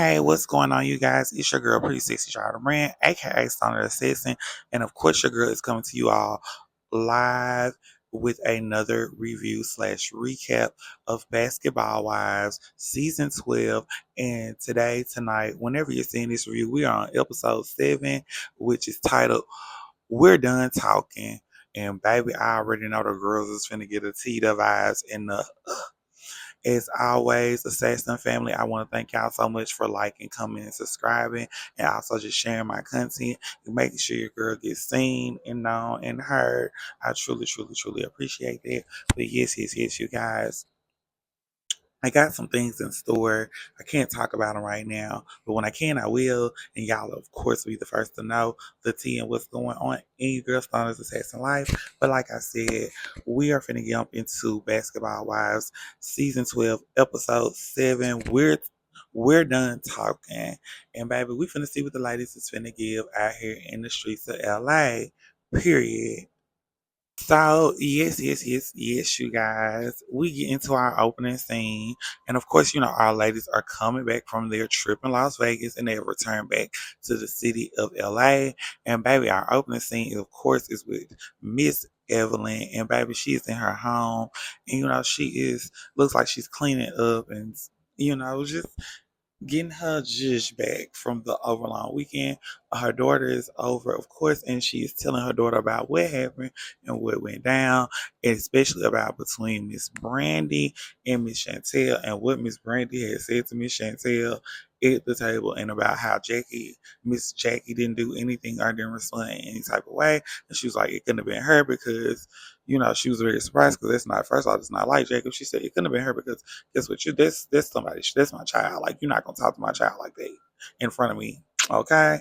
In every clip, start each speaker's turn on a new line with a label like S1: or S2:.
S1: Hey, what's going on, you guys? It's your girl, Pretty Sexy Charlotte Brand, aka Stoner Assassin, and of course, your girl is coming to you all live with another review slash recap of Basketball Wives season 12. And tonight, whenever you're seeing this review, we are on episode 7, which is titled "We're Done Talking." And baby, I already know the girls is finna get a Tita vibes in the as always, Assassin family, I want to thank y'all so much for liking, commenting, and subscribing, and also just sharing my content and making sure your girl gets seen and known and heard. I truly, truly, truly appreciate that. But yes, you guys. I got some things in store. I can't talk about them right now, but when I can, I will. And y'all, of course, be the first to know the tea and what's going on in your girl Stoner's Assassin life. But like I said, we are finna jump into Basketball Wives season 12, episode 7. We're done talking, and baby, we finna see what the ladies is finna give out here in the streets of LA. Period. So yes, you guys. We get into our opening scene, and of course, our ladies are coming back from their trip in Las Vegas, and they have returned back to the city of LA. And baby, our opening scene, of course, is with Miss Evelyn, and baby, she is in her home, and she is looks like she's cleaning up, and just getting her zhuzh back from the overlong weekend. Her daughter is over, of course, and she is telling her daughter about what happened and what went down, and especially about between Miss Brandy and Miss Chantel, and what Miss Brandy had said to Miss Chantel at the table, and about how Miss Jackie didn't do anything or didn't respond in any type of way. And she was like, it couldn't have been her because, she was very surprised because that's not, first of all, it's not like Jacob. She said it couldn't have been her because guess what? That's somebody. That's my child. Like, you're not gonna talk to my child like that in front of me, okay?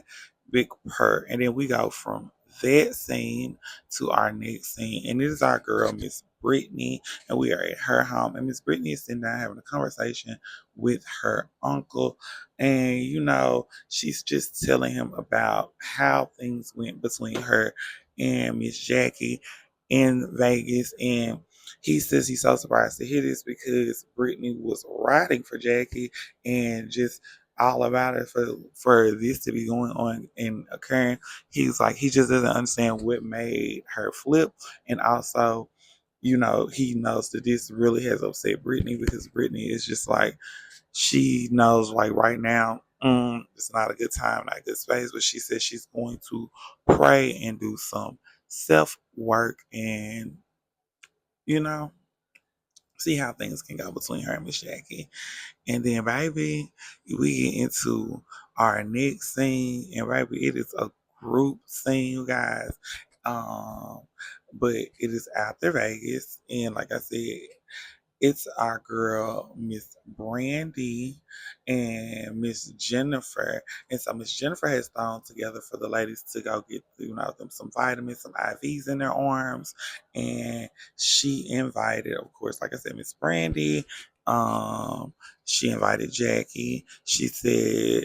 S1: Big her. And then we go from that scene to our next scene, and this is our girl, Miss Brittany, and we are at her home. And Miss Brittany is sitting down having a conversation with her uncle, and she's just telling him about how things went between her and Miss Jackie in Vegas, and he says he's so surprised to hear this because Brittany was riding for Jackie and just all about it for this to be going on and occurring. He's like, he just doesn't understand what made her flip, and also, he knows that this really has upset Brittany because Brittany is just like, she knows like right now, it's not a good time, not a good space, but she says she's going to pray and do some self work and you know see how things can go between her and Miss Jackie. And then, baby, we get into our next scene, and baby, it is a group scene, you guys. Um, but it is after Vegas, and like I said, it's our girl, Miss Brandy and Miss Jennifer. And so Miss Jennifer has thrown together for the ladies to go get, them some vitamins, some IVs in their arms. And she invited, of course, like I said, Miss Brandy. She invited Jackie. She said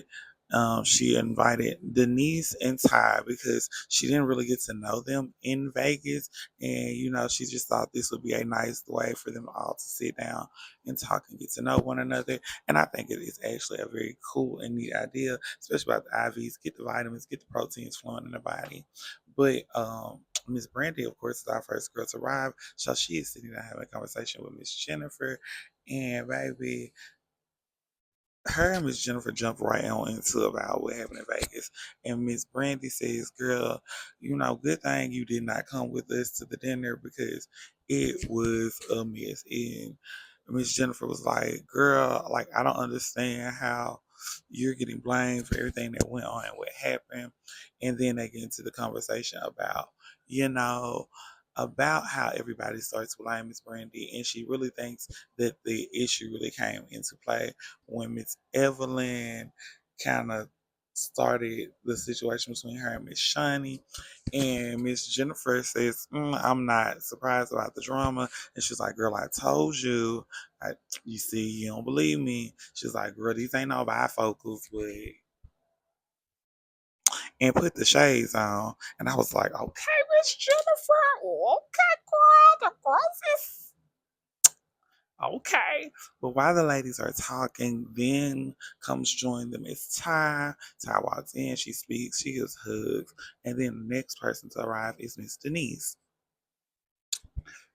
S1: she invited Denise and Ty because she didn't really get to know them in Vegas, and she just thought this would be a nice way for them all to sit down and talk and get to know one another. And I think it is actually a very cool and neat idea, especially about the IVs, get the vitamins, get the proteins flowing in the body. But Miss Brandy, of course, is our first girl to arrive, so she is sitting down having a conversation with Miss Jennifer, and baby, her and Miss Jennifer jump right on into about what happened in Vegas. And Miss Brandy says, girl, good thing you did not come with us to the dinner because it was a mess. And Miss Jennifer was like, girl, like, I don't understand how you're getting blamed for everything that went on and what happened. And then they get into the conversation about, you know, about how everybody starts to blame Miss Brandy, and she really thinks that the issue really came into play when Miss Evelyn kind of started the situation between her and Miss Shani. And Miss Jennifer says, I'm not surprised about the drama. And she's like, girl, I told you. You see, you don't believe me. She's like, girl, these ain't no bifocals, but and put the shades on. And I was like, okay, Miss Jennifer, okay, girl, the girls is Okay. But while the ladies are talking, then comes join them is Ty. Ty walks in, she speaks, she gives hugs, and then the next person to arrive is Miss Denise.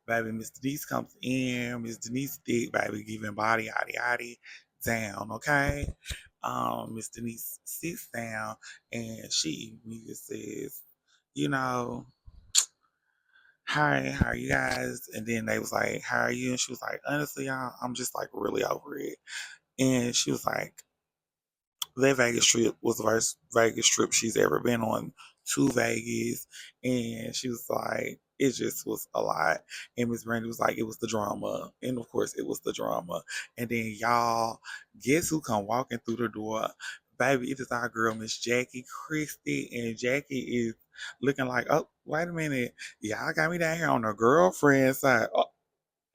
S1: Baby, Miss Denise comes in, Miss Denise thick, baby, giving body, yaddy, yaddy, down, okay? Miss Denise sits down and she immediately says, you know, hi, how are you guys? And then they was like, how are you? And she was like, honestly, y'all, I'm just like really over it. And she was like, that Vegas trip was the first Vegas trip she's ever been on to Vegas. And she was like, it just was a lot. And Miss Brandy was like, it was the drama. And of course, it was the drama. And then y'all, guess who come walking through the door? Baby, it is our girl, Miss Jackie Christie. And Jackie is looking like, oh, wait a minute. Y'all got me down here on the girlfriend side. Oh,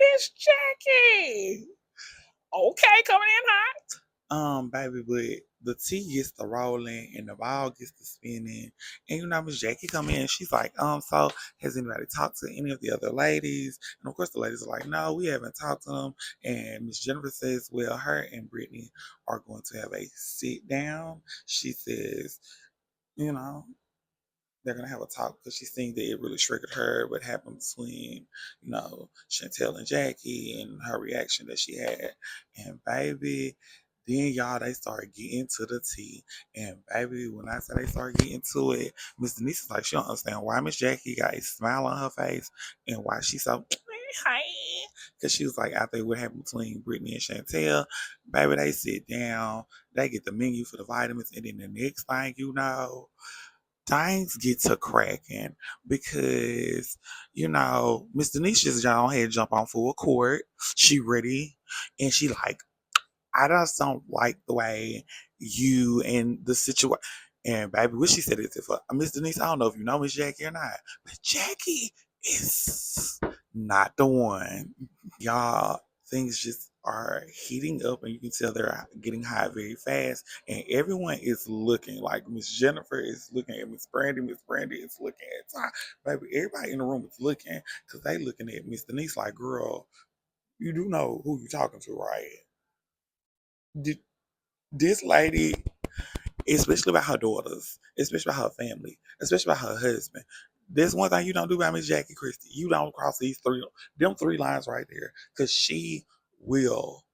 S1: it's Jackie. Okay, coming in hot. Baby, but the tea gets to rolling and the ball gets to spinning. And you know, Miss Jackie come in, she's like, so has anybody talked to any of the other ladies? And of course the ladies are like, no, we haven't talked to them. And Miss Jennifer says, well, her and Brittany are going to have a sit down. She says, you know, they're gonna have a talk because she seen that it really triggered her what happened between, Chantel and Jackie and her reaction that she had. And baby, then y'all they started getting to the tea. And baby, when I say they started getting to it, Miss Denise is like, she don't understand why Miss Jackie got a smile on her face and why she's so hi. Cause she was like, after what happened between Brittany and Chantel, baby, they sit down, they get the menu for the vitamins, and then the next thing you know, things get to cracking because, Miss Denise just John had jump on full court. She ready and she like, I just don't like the way you and the situation. And baby, what she said is if Miss Denise, I don't know if you know Miss Jackie or not, but Jackie is not the one. Y'all, things just are heating up and you can tell they're getting hot very fast. And everyone is looking like Miss Jennifer is looking at Miss Brandy is looking at Ty. Baby, everybody in the room is looking because they looking at Miss Denise like, girl, you do know who you talking to, right? Did this lady, especially about her daughters, especially about her family, especially about her husband. There's one thing you don't do about Miss Jackie Christie. You don't cross them three lines right there, because she will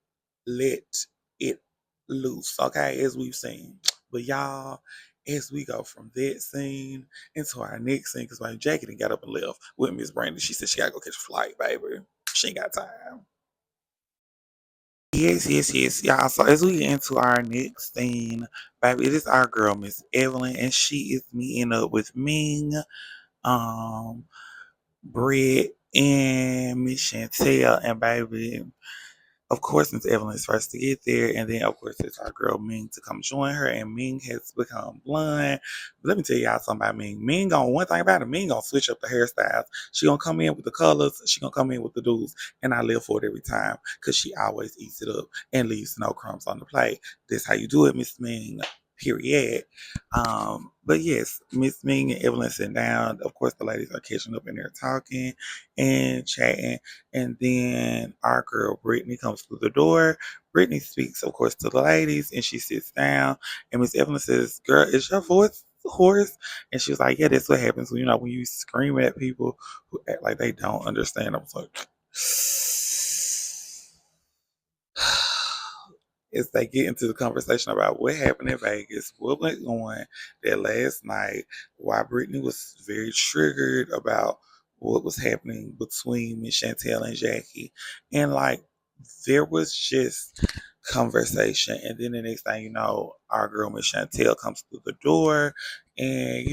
S1: let it loose. Okay, as we've seen. But y'all, as we go from that scene into our next scene, because my Jackie done got up and left with Miss Brandy. She said she gotta go catch a flight, baby. She ain't got time. Yes, yes, yes, y'all. So as we get into our next scene, baby, it is our girl, Miss Evelyn, and she is meeting up with Ming, um, Britt, and Miss Chantel, and baby. Of course, Miss Evelyn is first to get there, and then of course it's our girl Ming to come join her, and Ming has become blonde. But let me tell y'all something about Ming. Ming gonna one thing about it, Ming gonna switch up the hairstyles. She gonna come in with the colors, she gonna come in with the dudes, and I live for it every time because she always eats it up and leaves no crumbs on the plate. That's how you do it, Miss Ming. Period. But yes, Miss Ming and Evelyn sitting down. Of course, the ladies are catching up in there talking and chatting. And then our girl Brittany comes through the door. Brittany speaks, of course, to the ladies, and she sits down. And Miss Evelyn says, "Girl, is your voice hoarse?" And she was like, "Yeah, that's what happens when when you scream at people who act like they don't understand." I was like, as they get into the conversation about what happened in Vegas, what went on that last night, why Brittany was very triggered about what was happening between Miss Chantel and Jackie. And like, there was just conversation. And then the next thing you know, our girl Miss Chantel comes through the door. And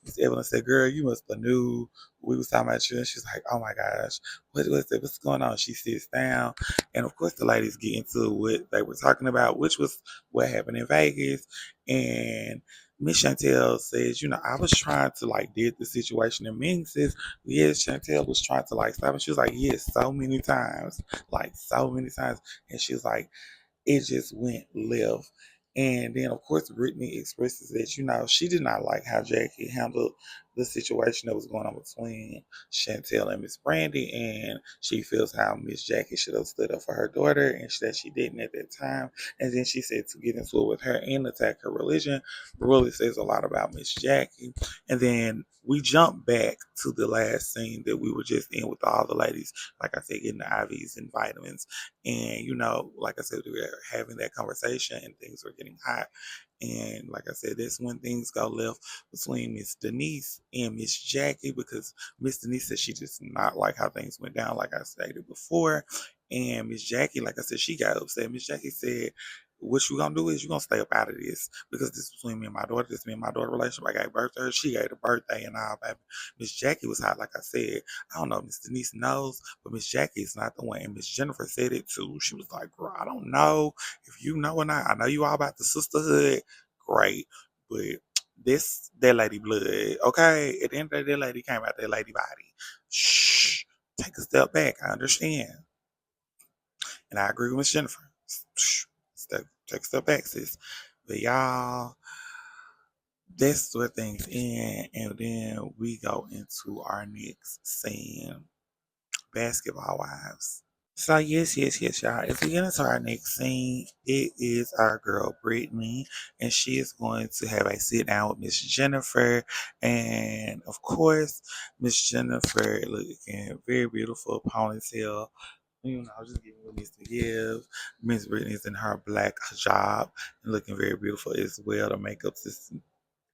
S1: Miss Evelyn said, "Girl, you must have knew we was talking about you." And she's like, "Oh my gosh, what was it? What's going on?" She sits down. And of course, the ladies get into what they were talking about, which was what happened in Vegas. And Miss Chantel says, I was trying to like deal the situation. And Ming says, yes, Chantel was trying to like stop. And she was like, yes, so many times, like so many times. And she was like, it just went left. And then, of course, Brittany expresses that, she did not like how Jackie handled the situation that was going on between Chantel and Miss Brandy, and she feels how Miss Jackie should have stood up for her daughter, and that she didn't at that time. And then she said to get into it with her and attack her religion really says a lot about Miss Jackie. And then we jump back to the last scene that we were just in with all the ladies, like I said, getting the IVs and vitamins. And, like I said, we were having that conversation and things were getting hot. And like I said, that's when things go left between Miss Denise and Miss Jackie, because Miss Denise said she just not like how things went down, like I stated before. And Miss Jackie, like I said, she got upset. Miss Jackie said, what you gonna do is you gonna stay up out of this, because this is between me and my daughter. This is me and my daughter relationship. I gave birth to her. She gave a birthday and all, baby. Miss Jackie was hot, like I said. I don't know if Miss Denise knows, but Miss Jackie is not the one. And Miss Jennifer said it too. She was like, girl, I don't know if you know or not. I know you all about the sisterhood. Great. But that lady blood, okay? At the end of the day, that lady came out that lady body. Shh. Take a step back. I understand. And I agree with Miss Jennifer. Shh. Take a step back, sis. But y'all, that's what things end. And then we go into our next scene. Basketball wives. So yes, y'all. If we get into our next scene, it is our girl Brittany, and she is going to have a sit down with Miss Jennifer, and of course, Miss Jennifer looking very beautiful, ponytail. Just giving what needs to give. Miss Brittany's in her black hijab and looking very beautiful as well. The makeup's is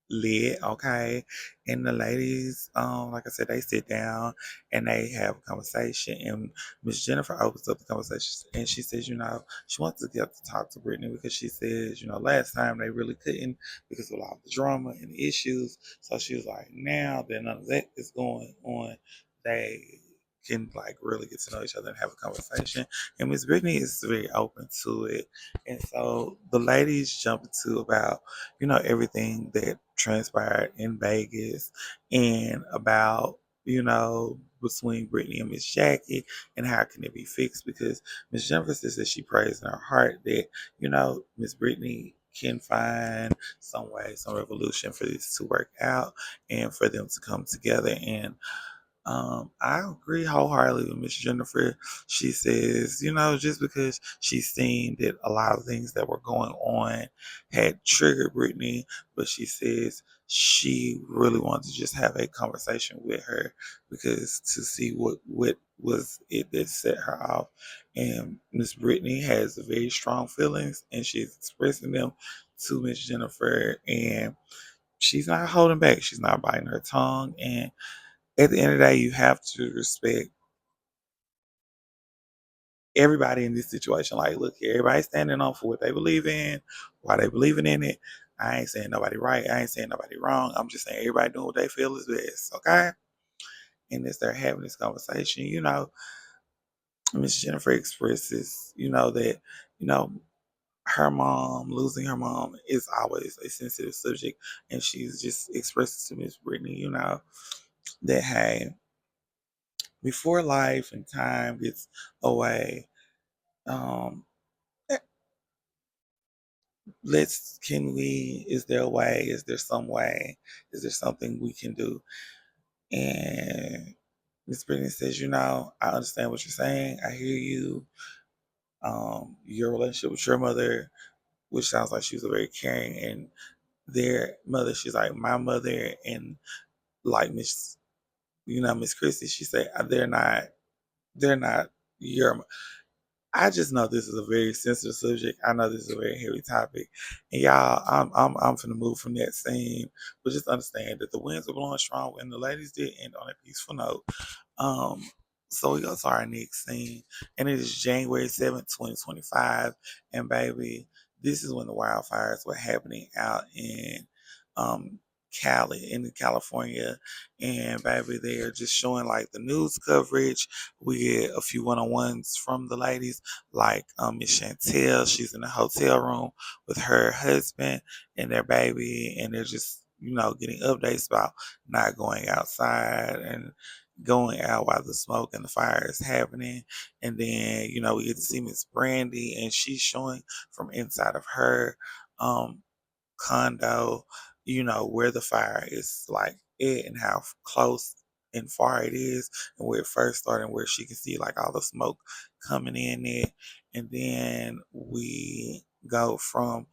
S1: lit, okay? And the ladies, like I said, they sit down and they have a conversation. And Miss Jennifer opens up the conversation and she says, she wants to get to talk to Brittany because she says, last time they really couldn't because of all the drama and issues. So she was like, now that none of that is going on, they can like really get to know each other and have a conversation. And Miss Brittany is very open to it. And so the ladies jump into about everything that transpired in Vegas and about, between Brittany and Miss Jackie and how can it be fixed, because Miss Jennifer says that she prays in her heart that, Miss Brittany can find some way, some revolution for this to work out and for them to come together. And I agree wholeheartedly with Miss Jennifer. She says, just because she's seen that a lot of things that were going on had triggered Brittany, but she says she really wanted to just have a conversation with her because to see what was it that set her off. And Miss Brittany has very strong feelings and she's expressing them to Miss Jennifer, and she's not holding back. She's not biting her tongue, and at the end of the day, you have to respect everybody in this situation. Like, look, everybody's standing on for what they believe in, why they believing in it. I ain't saying nobody right. I ain't saying nobody wrong. I'm just saying everybody doing what they feel is best. Okay. And as they're having this conversation, Miss Jennifer expresses, that, you know, her mom, losing her mom is always a sensitive subject. And she's just expresses to Miss Brittany, that hey, before life and time gets away, um, eh, is there a way? Is there some way? Is there something we can do? And Miss Brittany says, I understand what you're saying. I hear you. Your relationship with your mother, which sounds like she was a very caring, and their mother, she's like my mother, and like Miss Christie, she said they're not your. I just know this is a very sensitive subject. I know this is a very heavy topic, and y'all, I'm finna move from that scene, but just understand that the winds are blowing strong, and the ladies did end on a peaceful note. Um, so we go to our next scene, and it is January 7th, 2025, and baby, this is when the wildfires were happening out in um Cali, in California, and baby, they're just showing like the news coverage. We get a few one-on-ones from the ladies, like Miss Chantel. She's in a hotel room with her husband and their baby, and they're just getting updates about not going outside and going out while the smoke and the fire is happening. And then we get to see Miss Brandy, and she's showing from inside of her um condo, where the fire is like it and how close and far it is, and where it first started, and where she can see like all the smoke coming in it. And then we go from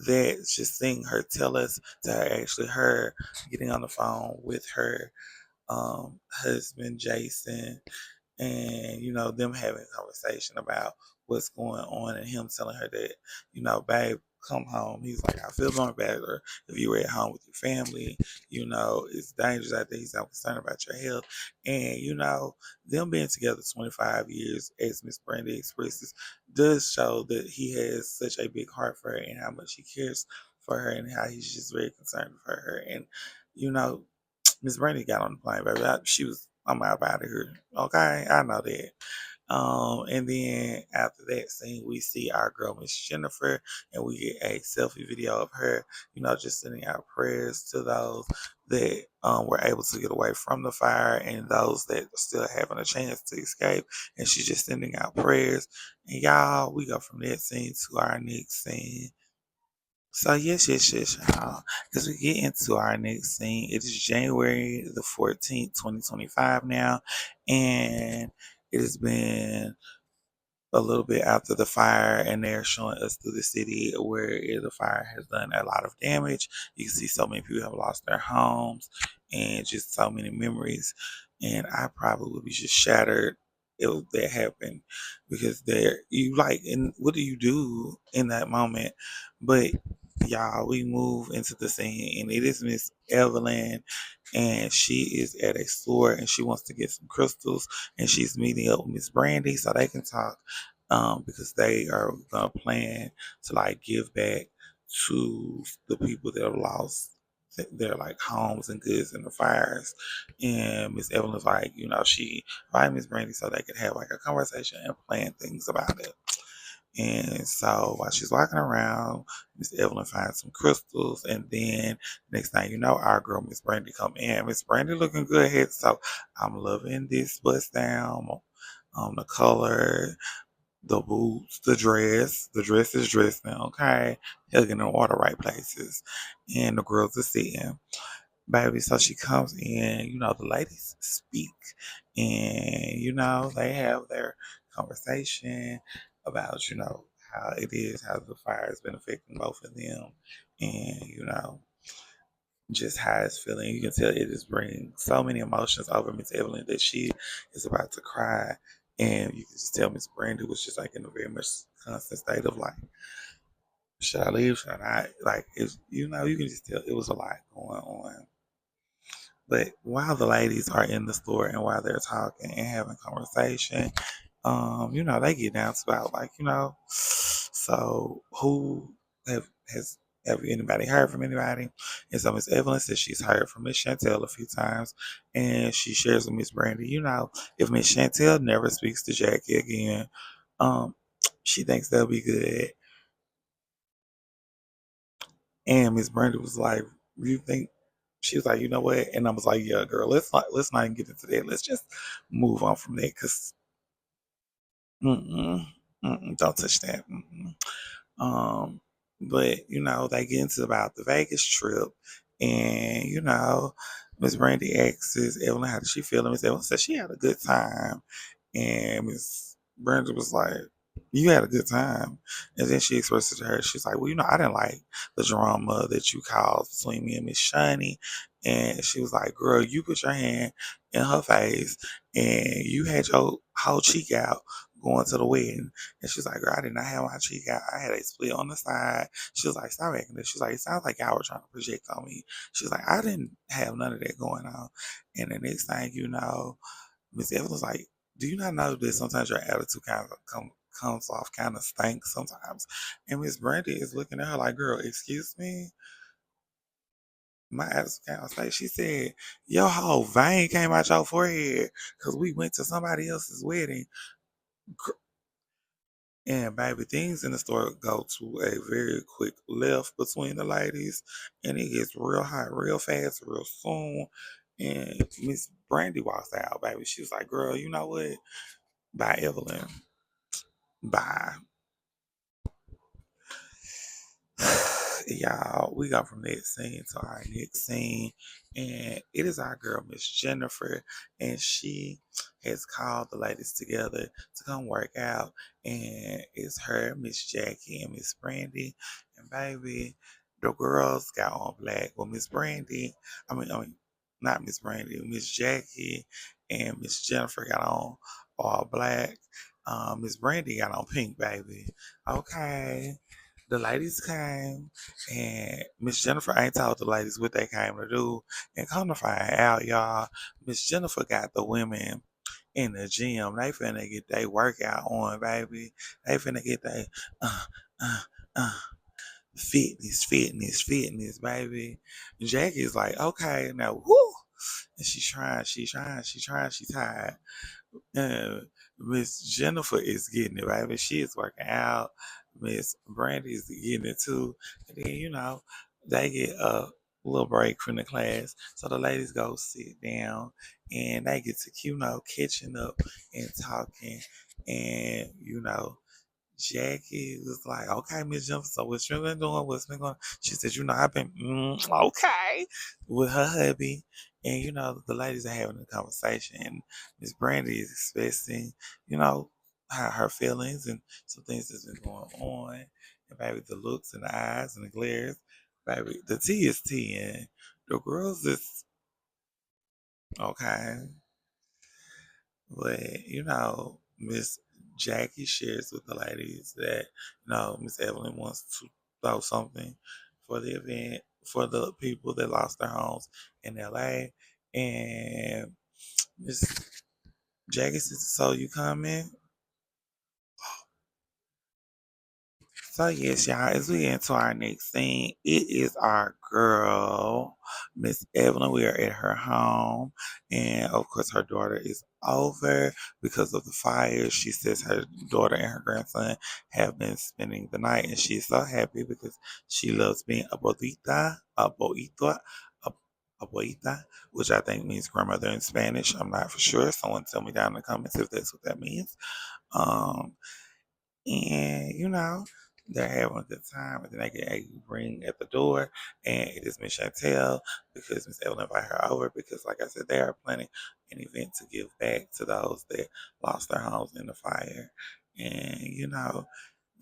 S1: that, just seeing her tell us, to actually her getting on the phone with her husband Jason, and them having a conversation about what's going on, and him telling her that, babe, come home. He's like, I feel more better if you were at home with your family. It's dangerous out there. He's not concerned about your health. And them being together 25 years, as Miss Brandy expresses, does show that he has such a big heart for her, and how much he cares for her, and how he's just very concerned for her. And you know Miss Brandy got on the plane, baby. I'm out of here. Okay, I know that. And then after that scene, we see our girl Miss Jennifer, and we get a selfie video of her, just sending out prayers to those that were able to get away from the fire, and those that are still having a chance to escape. And she's just sending out prayers. And y'all, we go from that scene to our next scene. So yes, y'all. As we get into our next scene, it is January the 14th, 2025 now, and it has been a little bit after the fire, and they're showing us through the city where the fire has done a lot of damage. You can see so many people have lost their homes, and just so many memories. And I probably would be just shattered if that happened, because there you like, and what do you do in that moment? But y'all, we move into the scene, and it is Miss Evelyn, and she is at a store, and she wants to get some crystals, and she's meeting up with Miss Brandy so they can talk, because they are gonna plan to like give back to the people that have lost their like homes and goods in the fires. And Miss Evelyn's like, she invited Miss Brandy so they could have like a conversation and plan things about it. And so while she's walking around, Miss Evelyn finds some crystals, and then next thing you know, our girl Miss Brandy come in. Miss Brandy looking good here, so I'm loving this bust down, the color, the boots, the dress. The dress is dressed now, okay? Hugging in all the right places. And the girls are sitting. Baby, so she comes in, the ladies speak, and, they have their conversation about, how it is, how the fire has been affecting both of them, and, just how it's feeling. You can tell it is bringing so many emotions over Miss Evelyn that she is about to cry. And you can just tell Miss Brandy was just like in a very much constant state of like, should I leave? Should I not? Like, it's, you can just tell it was a lot going on. But while the ladies are in the store, and while they're talking and having conversation, they get down to about like, so who have anybody heard from anybody? And so Miss Evelyn says she's heard from Miss Chantel a few times, and she shares with Miss Brandy, if Miss Chantel never speaks to Jackie again, um, she thinks they'll be good. And Miss Brandy was like, "You think?" She was like, "You know what?" And I was like, "Yeah, girl, let's not even get into that. Let's just move on from that, cause mm-mm, don't touch that." Mm-mm. Um, but they get into about the Vegas trip, and Miss Brandy asks Evelyn how did she feel, and Miss Evelyn said she had a good time, and Miss Brandy was like, "You had a good time," and then she expressed it to her. She's like, "Well, I didn't like the drama that you caused between me and Miss Shani," and she was like, "Girl, you put your hand in her face, and you had your whole cheek out." Going to the wedding, and she's like, "Girl, I did not have my cheek out. I had a split on the side." She was like, "Stop acting this." She's like, "It sounds like y'all were trying to project on me." She's like, "I didn't have none of that going on." And the next thing you know, Miss Evans was like, "Do you not know that sometimes your attitude kind of comes off kind of stinks sometimes?" And Miss Brandy is looking at her like, "Girl, excuse me." My attitude kind of stank. She said, "Your whole vein came out your forehead because we went to somebody else's wedding." And baby, things in the store go to a very quick left between the ladies, and it gets real hot, real fast, real soon. And Miss Brandy walks out, baby. She was like, "Girl, you know what? Bye, Evelyn. Bye." Y'all, we go from that scene to our next scene, and it is our girl, Miss Jennifer, and she has called the ladies together to come work out, and it's her, Miss Jackie, and Miss Brandy, and baby, the girls got on black. Well, Miss Brandy, I mean, not Miss Brandy, Miss Jackie, and Miss Jennifer got on all black. Miss Brandy got on pink, baby. Okay. The ladies came, and Miss Jennifer ain't told the ladies what they came to do. And come to find out, y'all, Miss Jennifer got the women in the gym. They finna get their workout on, baby. They finna get their uh, uh, uh, fitness, baby. Jackie's like, okay, now, whoo. And she's tired. Uh, Miss Jennifer is getting it, right? But she is working out. Miss Brandy is getting it too. And then, they get a little break from the class. So the ladies go sit down and they get to, catching up and talking. And, Jackie was like, okay, Miss Jennifer, so what's been doing? What's been going? She said, I've been okay with her hubby. And the ladies are having a conversation. And Miss Brandy is expressing, her feelings and some things that's been going on. And baby, the looks and the eyes and the glares, baby, the tea is tea, and the girls is okay. But Miss Jackie shares with the ladies that Miss Evelyn wants to throw something for the event for the people that lost their homes in LA. And Miss Jackie says, "So you coming?" So yes, y'all, as we get into our next scene, it is our girl, Miss Evelyn. We are at her home, and of course, her daughter is over because of the fire. She says her daughter and her grandson have been spending the night, and she's so happy because she loves being abuelita, which I think means grandmother in Spanish. I'm not for sure. Someone tell me down in the comments if that's what that means. Um, and they're having a good time, and then they get a ring at the door, and it is Miss Chantel because Miss Evelyn invited her over because, like I said, they are planning an event to give back to those that lost their homes in the fire. And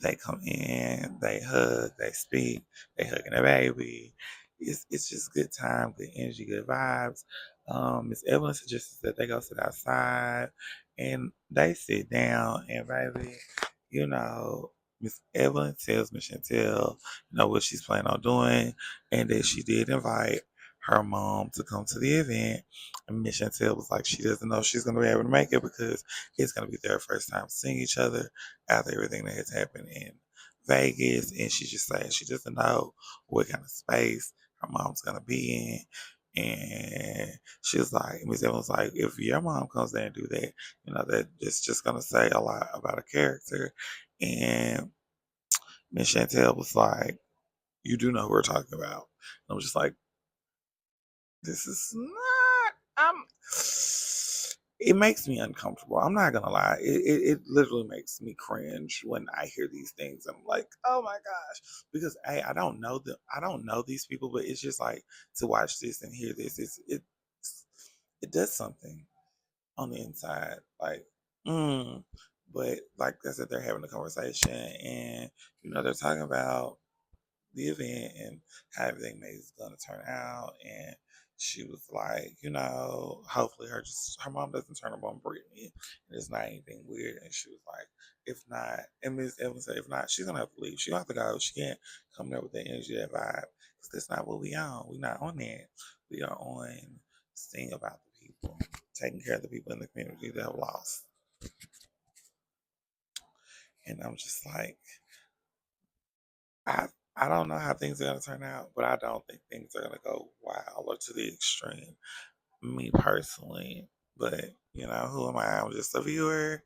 S1: they come in, they hug, they speak, they hugging a baby. It's just good time, good energy, good vibes. Miss Evelyn suggested that they go sit outside, and they sit down, and baby, you know, Miss Evelyn tells Miss Chantel, what she's planning on doing, and that she did invite her mom to come to the event. And Miss Chantel was like, she doesn't know if she's going to be able to make it because it's going to be their first time seeing each other after everything that has happened in Vegas. And she just said she doesn't know what kind of space her mom's going to be in. And she was like, Miss Evans was like, if your mom comes there and do that, that it's just gonna say a lot about a character. And Miss Chantel was like, you do know who we're talking about. And I was just like, this is not it makes me uncomfortable. I'm not gonna lie. It literally makes me cringe when I hear these things. I'm like, oh my gosh. Because I don't know them. I don't know these people, but it's just like to watch this and hear this, it does something on the inside. Like, mm. But like I said, they're having a conversation, and they're talking about the event and how everything is gonna turn out. And she was like, hopefully her mom doesn't turn up on Brittany, and it's not anything weird. And she was like, if not, and Miss Evans said, if not, she's gonna have to leave. She gonna have to go. She can't come there with that energy, that vibe, because that's not what we on. We not on that. We are on seeing about the people, taking care of the people in the community that have lost. And I'm just like, I I don't know how things are gonna turn out, but I don't think things are gonna go wild or to the extreme. Me personally, but who am I? I'm just a viewer.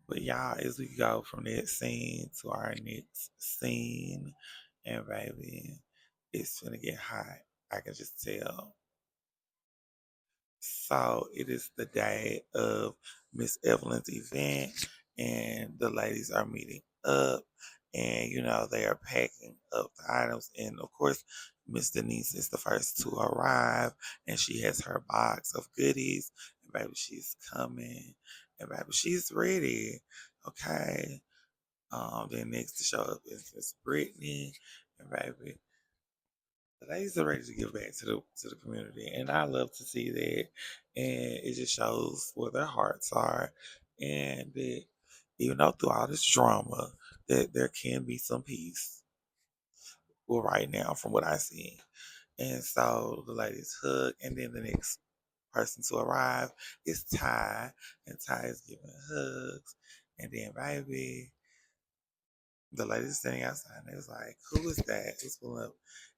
S1: But y'all, as we go from that scene to our next scene, and baby, it's gonna get hot. I can just tell. So it is the day of Miss Evelyn's event, and the ladies are meeting up. and they are packing up the items. And of course, Miss Denise is the first to arrive, and she has her box of goodies. And baby, she's coming, and baby, she's ready. Okay. Then next to show up is Miss Brittany, and baby, the ladies are ready to give back to the community, and I love to see that. And it just shows where their hearts are, and that even though through all this drama, that there can be some peace. Well, right now, from what I see, and so the ladies hug, and then the next person to arrive is Ty, and Ty is giving hugs, and then baby, the lady standing outside, and it was like, "Who is that? Who's pulling up?"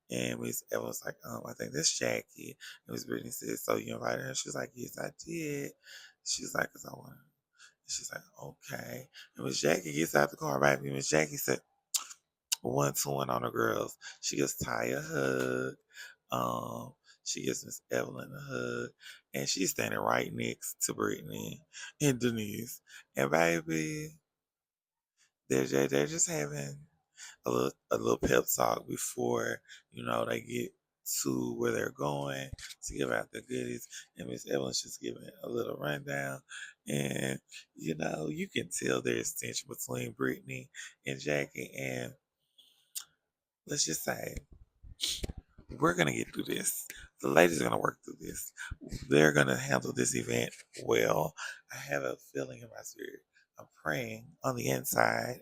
S1: And Miss Eva was like, I think that's Jackie." And Miss Brittany said, "So you invited her?" She was like, "Yes, I did." She's like, "Cause I want." She's like, "Okay." And Miss Jackie gets out the car, baby. Miss Jackie said, "One, two, one on the girls." She gives Ty a hug. Um, she gives Miss Evelyn a hug, and she's standing right next to Brittany and Denise. And baby, they're just having a little pep talk before they get to where they're going to give out the goodies. And Miss Evelyn's just giving a little rundown, and you can tell there's tension between Brittany and Jackie. And let's just say we're gonna get through this. The ladies are gonna work through this. They're gonna handle this event well. I have a feeling in my spirit. I'm praying on the inside.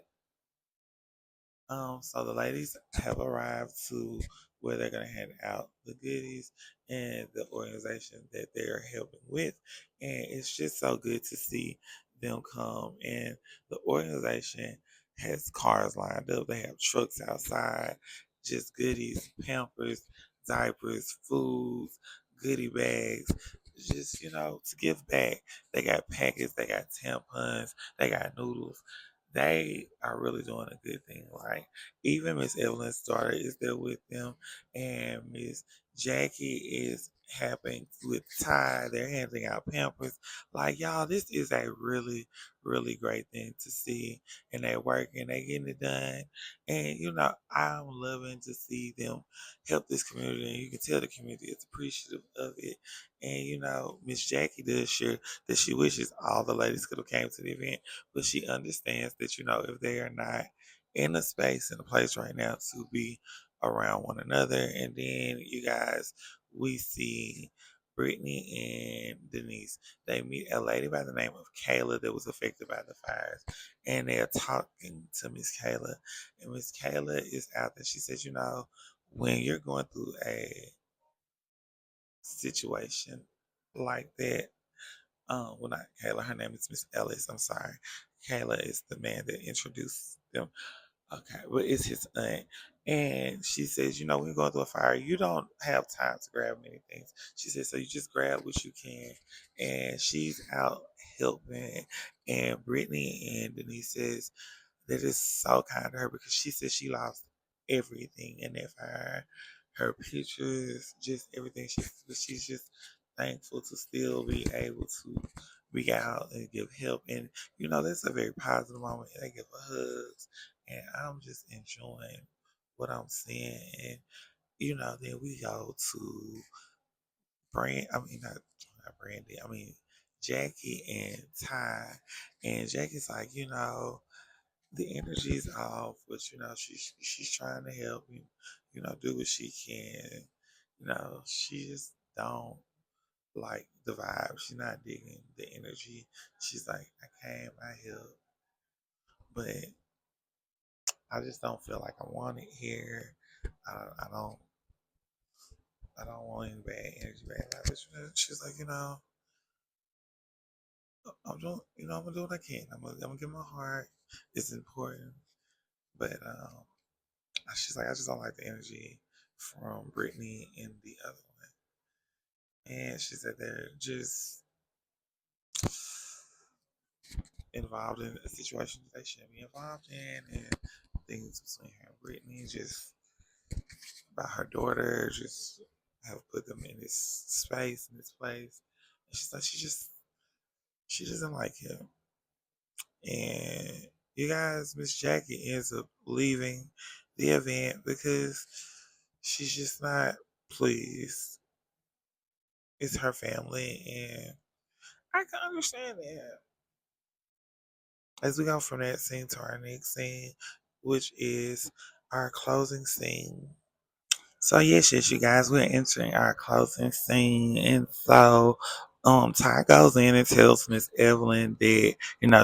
S1: So the ladies have arrived to where they're going to hand out the goodies and the organization that they're helping with. And it's just so good to see them come. And the organization has cars lined up, they have trucks outside, just goodies, pampers, diapers, foods, goodie bags. Just, to give back. They got packets, they got tampons, they got noodles. They are really doing a good thing. Like, even Miss Evelyn's daughter is there with them, and Miss Jackie is helping with Ty. They're handing out pampers. Like, y'all, this is a really, really great thing to see. And they're working, they getting it done. And I'm loving to see them help this community. And you can tell the community is appreciative of it. And Miss Jackie does share that she wishes all the ladies could have came to the event, but she understands that if they are not in a space, in a place right now to be around one another. And then you guys, we see Brittany and Denise. They meet a lady by the name of Kayla that was affected by the fires, and they're talking to Miss Kayla, and Miss Kayla is out there. She says, when you're going through a situation like that, well, not Kayla, her name is Miss Ellis. I'm sorry. Kayla is the man that introduced them. Okay, but it's his aunt. And she says, when you're going through a fire, you don't have time to grab many things. She says, so you just grab what you can. And she's out helping. And Brittany and Denise says, that is so kind to her because she said she lost everything in that fire. Her pictures, just everything. She's just thankful to still be able to be out and give help. And that's a very positive moment. They give her hugs, and I'm just enjoying what I'm seeing. And then we go to not Brandy. I mean Jackie and Ty, and Jackie's like, the energy's off, but she's trying to help you, do what she can. She just don't like the vibe. She's not digging the energy. She's like, I came, I help, but I just don't feel like I want it here. I don't. I don't want any bad energy, bad vibes. She's like, I'm doing, I'm gonna do what I can. I'm gonna give my heart. It's important, but she's like, I just don't like the energy from Brittany and the other one. And she said they're just involved in a situation that they shouldn't be involved in, and things between her and Brittany, just about her daughter, just have put them in this space, in this place. And she's like, she doesn't like him. And You guys, Miss Jackie ends up leaving the event because she's just not pleased. It's her family, and I can understand that. As we go from that scene to our next scene, which is our closing scene. So yes, you guys, we're entering our closing scene, and so Ty goes in and tells Miss Evelyn that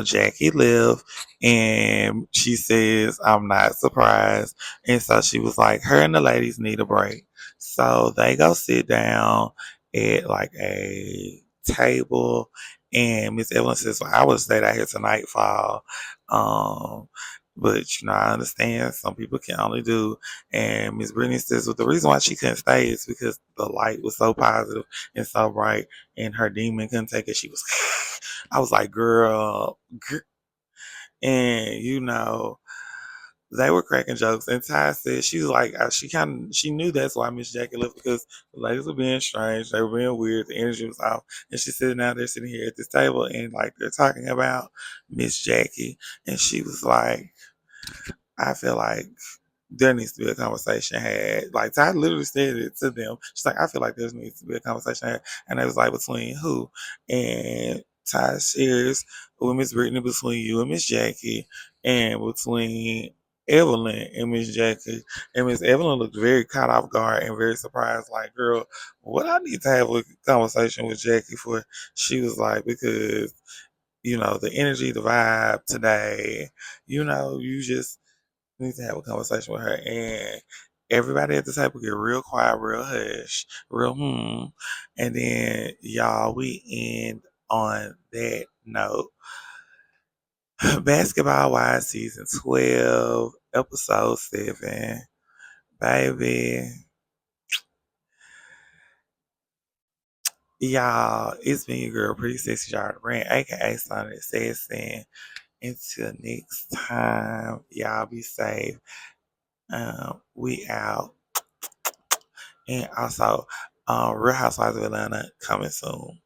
S1: Jackie left, and she says, "I'm not surprised," and so she was like, "Her and the ladies need a break," so they go sit down at like a table, and Miss Evelyn says, "Well, I would have stayed out here till nightfall." Um, but I understand some people can only do, and Miss Brittany says, well, the reason why she couldn't stay is because the light was so positive and so bright, and her demon couldn't take it. She was, I was like, girl, and they were cracking jokes. And Ty said she was like, she knew that's why Miss Jackie left because the ladies were being strange, they were being weird, the energy was off, and she said now they're sitting here at this table and like they're talking about Miss Jackie, and she was like, I feel like there needs to be a conversation had. Like Ty literally said it to them. She's like, I feel like there needs to be a conversation had. And it was like, between who? And Ty shares with Miss Brittany, between you and Miss Jackie, and between Evelyn and Miss Jackie. And Miss Evelyn looked very caught off guard and very surprised, like, girl, what I need to have a conversation with Jackie for? She was like, because, the energy, the vibe today, you just need to have a conversation with her. And everybody at the table get real quiet, real hush, real And then y'all, we end on that note. Basketball Wives season 12, episode 7. Baby. Y'all, it's been your girl, Pretty Sexy Yard Rant, aka Sonic Assassin. Until next time, y'all be safe. We out. And also, Real Housewives of Atlanta coming soon.